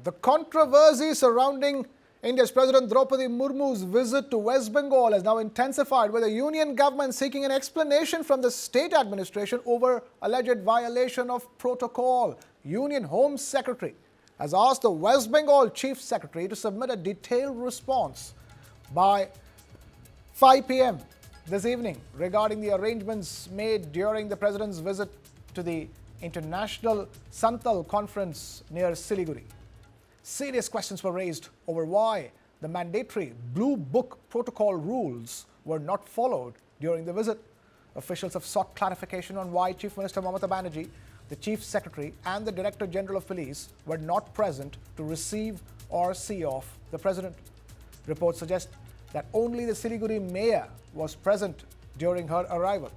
The controversy surrounding India's President Draupadi Murmu's visit to West Bengal has now intensified, with the union government seeking an explanation from the state administration over alleged violation of protocol. Union Home Secretary has asked the West Bengal Chief Secretary to submit a detailed response by 5 p.m. this evening regarding the arrangements made during the President's visit to the International Santal Conference near Siliguri. Serious questions were raised over why the mandatory Blue Book protocol rules were not followed during the visit. Officials have sought clarification on why Chief Minister Mamata Banerjee, the Chief Secretary and the Director General of Police were not present to receive or see off the President. Reports suggest that only the Siliguri mayor was present during her arrival.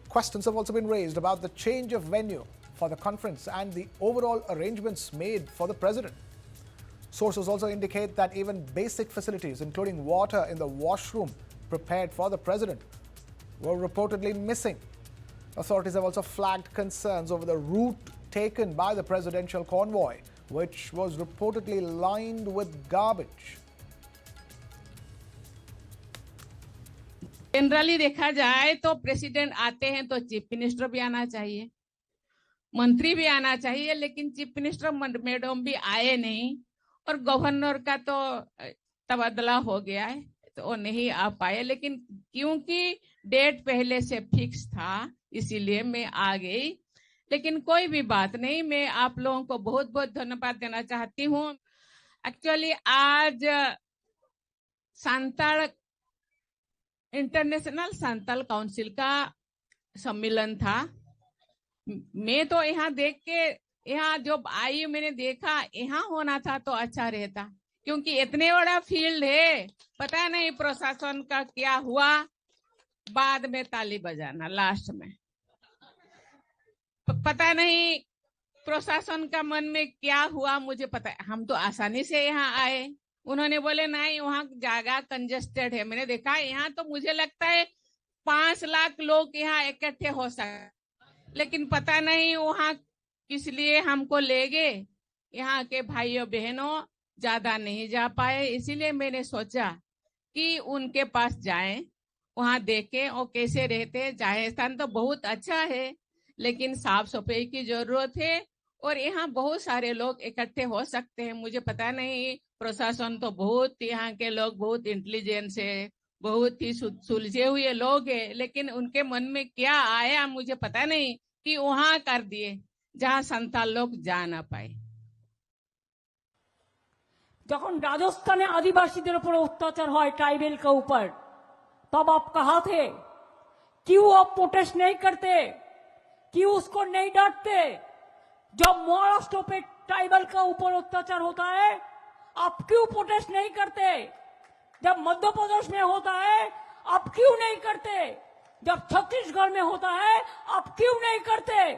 Questions have also been raised about the change of venue for the conference and the overall arrangements made for the President. Sources also indicate that even basic facilities, including water in the washroom prepared for the President, were reportedly missing. Authorities have also flagged concerns over the route taken by the presidential convoy, which was reportedly lined with garbage. Generally देखा जाए तो president आते हैं तो chief minister भी आना चाहिए, मंत्री भी आना चाहिए, लेकिन चीफ मिनिस्टर मैडम भी आए नहीं और गवर्नर का तो तबादला हो गया है तो वो नहीं आ पाए। लेकिन क्योंकि डेट पहले से फिक्स था इसीलिए मैं आ गई। लेकिन कोई भी बात नहीं, मैं आप लोगों को बहुत बहुत धन्यवाद देना चाहती हूँ। एक्चुअली आज सांताल इंटरनेशनल सांताल काउंसिल का सम्मेलन था। मैं तो यहाँ देख के यहाँ जब आई मैंने देखा यहाँ होना था तो अच्छा रहता, क्योंकि इतने बड़ा फील्ड है, पता नहीं प्रशासन का क्या हुआ, बाद में ताली बजाना लास्ट में, पता नहीं प्रशासन का मन में क्या हुआ, मुझे पता है। हम तो आसानी से यहाँ आए, उन्होंने बोले नहीं वहाँ जगह कंजेस्टेड है। मैंने देखा यहाँ तो मुझे लगता है 5 लाख लोग यहाँ इकट्ठे हो सकते, लेकिन पता नहीं वहाँ किस लिए हमको ले गए। यहाँ के भाइयों बहनों ज्यादा नहीं जा पाए, इसीलिए मैंने सोचा कि उनके पास जाएं, वहां देखें वो कैसे रहते। जाहे स्थान तो बहुत अच्छा है, लेकिन साफ सफाई की जरूरत है और यहाँ बहुत सारे लोग इकट्ठे हो सकते हैं। मुझे पता नहीं, प्रशासन तो बहुत, यहाँ के लोग बहुत इंटेलिजेंस है, बहुत ही सुलझे हुए लोग हैं, लेकिन उनके मन में क्या आया मुझे पता नहीं कि वहां कर दिए जहां संताल लोग जा ना पाए। जखन राजस्थान आदिवासीদের উপর अत्याचार হয় ट्राइबल के ऊपर, तब आप कहाँ थे? क्यों आप प्रोटेस्ट नहीं करते? क्यों उसको नहीं डांटते? जब महाराष्ट्र पे ट्राइबल का ऊपर अत्याचार होता है आप क्यों प्रोटेस्ट नहीं करते? जब मध्य प्रदेश में होता है आप क्यों नहीं करते? जब छत्तीसगढ़ में होता है आप क्यों नहीं करते?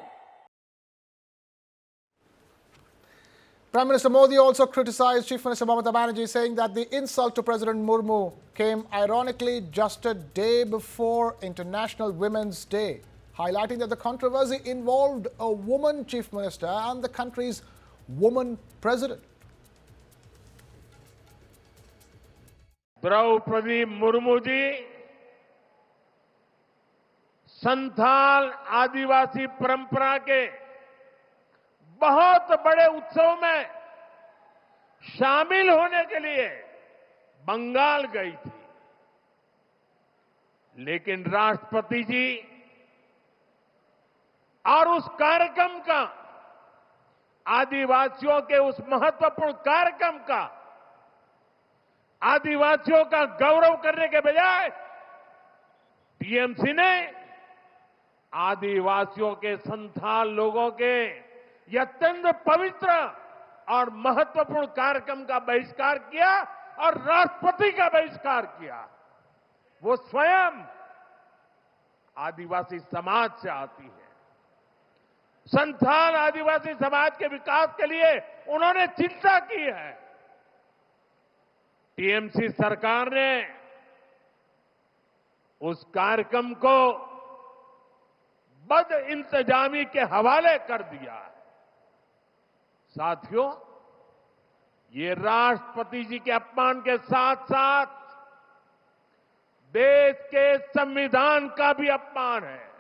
Prime Minister Modi also criticized Chief Minister Mamata Banerjee, saying that the insult to President Murmu came ironically just a day before International Women's Day, highlighting that the controversy involved a woman Chief Minister and the country's woman President. Draupadi Murmu ji Santhal आदिवासी परंपरा के बहुत बड़े उत्सव में शामिल होने के लिए बंगाल गई थी, लेकिन राष्ट्रपति जी और उस कार्यक्रम का, आदिवासियों के उस महत्वपूर्ण कार्यक्रम का, आदिवासियों का गौरव करने के बजाय टीएमसी ने आदिवासियों के संथाल लोगों के यह अत्यंत पवित्र और महत्वपूर्ण कार्यक्रम का बहिष्कार किया और राष्ट्रपति का बहिष्कार किया। वो स्वयं आदिवासी समाज से आती है। संथाल आदिवासी समाज के विकास के लिए उन्होंने चिंता की है। टीएमसी सरकार ने उस कार्यक्रम को बदइंतजामी के हवाले कर दिया। साथियों, ये राष्ट्रपति जी के अपमान के साथ साथ देश के संविधान का भी अपमान है।